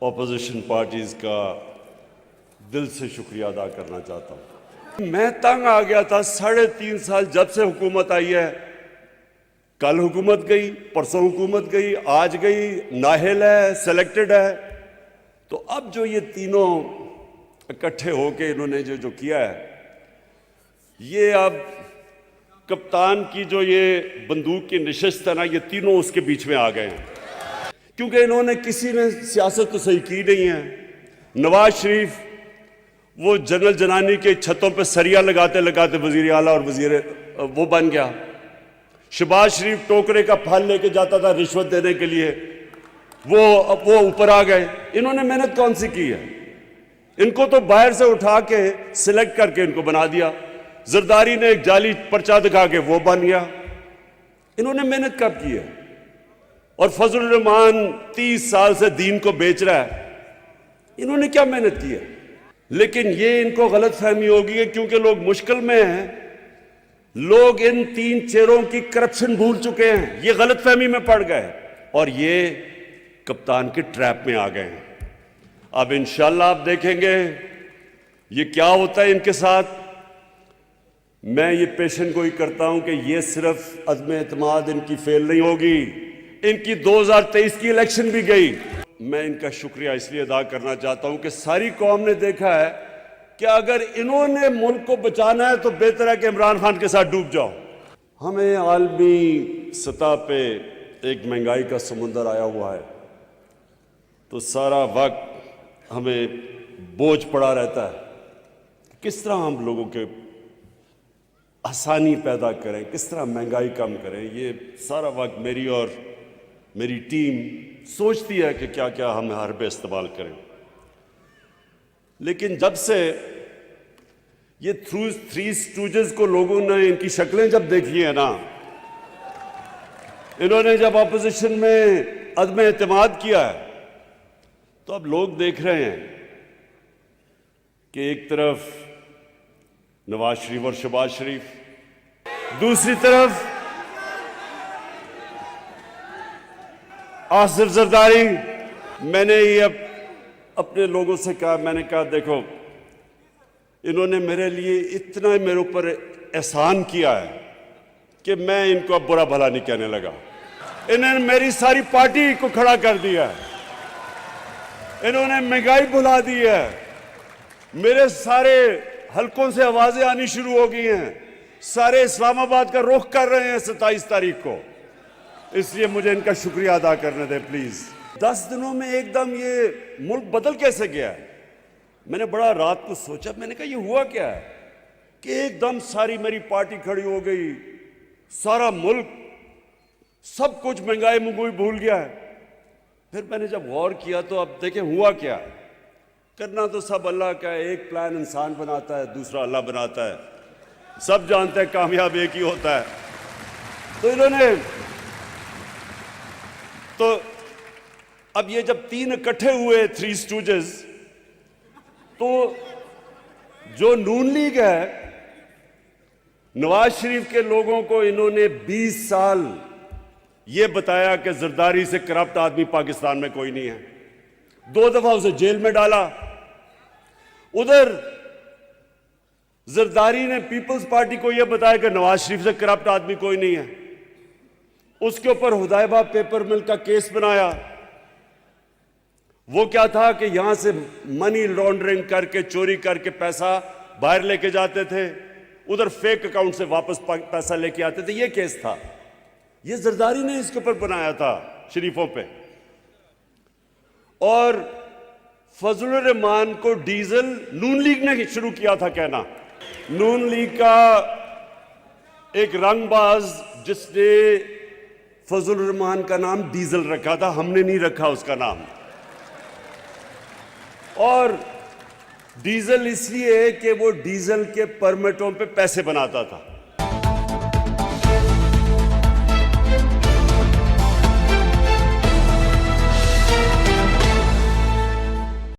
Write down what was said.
Opposition parties का दिल से शुक्रिया अदा करना चाहता हूँ। मैं तंग आ गया था 3.5 साल जब से हुकूमत आई है। कल हुकूमत गई, परसों हुकूमत गई, आज गई, नाहिल है, सेलेक्टेड है। तो अब जो ये तीनों इकट्ठे होके इन्होंने जो किया है, ये अब कप्तान की जो ये बंदूक की नशिस्त है ना, ये तीनों उसके बीच में आ गए हैं। क्योंकि इन्होंने किसी ने सियासत तो सही की नहीं है। नवाज शरीफ वो जनरल जनानी के छतों पे सरिया लगाते लगाते वजीर आला और वजीर वो बन गया। शहबाज शरीफ टोकरे का फल लेके जाता था रिश्वत देने के लिए, वो ऊपर आ गए। इन्होंने मेहनत कौन सी की है? इनको तो बाहर से उठा के सिलेक्ट करके इनको बना दिया। जरदारी ने एक जाली पर्चा दिखा के वो बन गया। इन्होंने मेहनत कब की है? और फजलुर रहमान 30 साल से दीन को बेच रहा है। इन्होंने क्या मेहनत की है? लेकिन ये इनको गलत फहमी होगी क्योंकि लोग मुश्किल में हैं। लोग इन 3 चेहरों की करप्शन भूल चुके हैं, ये गलत फहमी में पड़ गए और ये कप्तान के ट्रैप में आ गए हैं। अब इंशाल्लाह आप देखेंगे ये क्या होता है इनके साथ। मैं ये पेशन गोई करता हूं कि ये सिर्फ अज़्म एतमाद इनकी फेल नहीं होगी, इनकी 2023 की इलेक्शन भी गई। मैं इनका शुक्रिया इसलिए अदा करना चाहता हूं कि सारी कौम ने देखा है कि अगर इन्होंने मुल्क को बचाना है तो बेहतर है कि इमरान खान के साथ डूब जाओ। हमें आलमी सतह पे एक महंगाई का समुंदर आया हुआ है, तो सारा वक्त हमें बोझ पड़ा रहता है किस तरह हम लोगों के आसानी पैदा करें, किस तरह महंगाई कम करें। ये सारा वक्त मेरी और मेरी टीम सोचती है कि क्या क्या हम हर पे इस्तेमाल करें। लेकिन जब से ये थ्री स्टूजेस को लोगों ने इनकी शक्लें जब देखी है ना, इन्होंने जब अपोजिशन में अदम एतमाद किया है, तो अब लोग देख रहे हैं कि एक तरफ नवाज शरीफ और शहबाज शरीफ, दूसरी तरफ आसिफ जरदारी। मैंने ये अपने लोगों से कहा, मैंने कहा देखो इन्होंने मेरे लिए इतना मेरे ऊपर एहसान किया है कि मैं इनको अब बुरा भला नहीं कहने लगा। इन्होंने मेरी सारी पार्टी को खड़ा कर दिया है, इन्होंने महंगाई भुला दी है, मेरे सारे हलकों से आवाजें आनी शुरू हो गई हैं, सारे इस्लामाबाद का रुख कर रहे हैं 27 तारीख को। इसलिए मुझे इनका शुक्रिया अदा करने दें प्लीज। 10 दिनों में एकदम ये मुल्क बदल कैसे गया है? मैंने बड़ा रात को सोचा, मैंने कहा ये हुआ क्या है कि एकदम सारी मेरी पार्टी खड़ी हो गई, सारा मुल्क सब कुछ महंगाई मुंगई भूल गया है। फिर मैंने जब गौर किया तो अब देखें हुआ क्या है। करना तो सब अल्लाह का है, एक प्लान इंसान बनाता है, दूसरा अल्लाह बनाता है। सब जानते हैं कामयाब एक ही होता है। तो इन्होंने तो अब ये जब 3 इकट्ठे हुए 3 स्टूजेस, तो जो नून लीग है, नवाज शरीफ के लोगों को इन्होंने 20 साल ये बताया कि जरदारी से करप्ट आदमी पाकिस्तान में कोई नहीं है। 2 दफा उसे जेल में डाला। उधर जरदारी ने पीपल्स पार्टी को यह बताया कि नवाज शरीफ से करप्ट आदमी कोई नहीं है। उसके ऊपर हुदैबा पेपर मिल का केस बनाया। वो क्या था कि यहां से मनी लॉन्ड्रिंग करके, चोरी करके पैसा बाहर लेके जाते थे, उधर फेक अकाउंट से वापस पैसा लेके आते थे। ये केस था, ये जरदारी ने इसके ऊपर बनाया था शरीफों पे। और फजलुर रहमान को डीजल नून लीग ने शुरू किया था कहना। नून लीग का एक रंगबाज जिसने फजलुर रहमान का नाम डीजल रखा था, हमने नहीं रखा उसका नाम। और डीजल इसलिए कि वो डीजल के परमिटों पे पैसे बनाता था।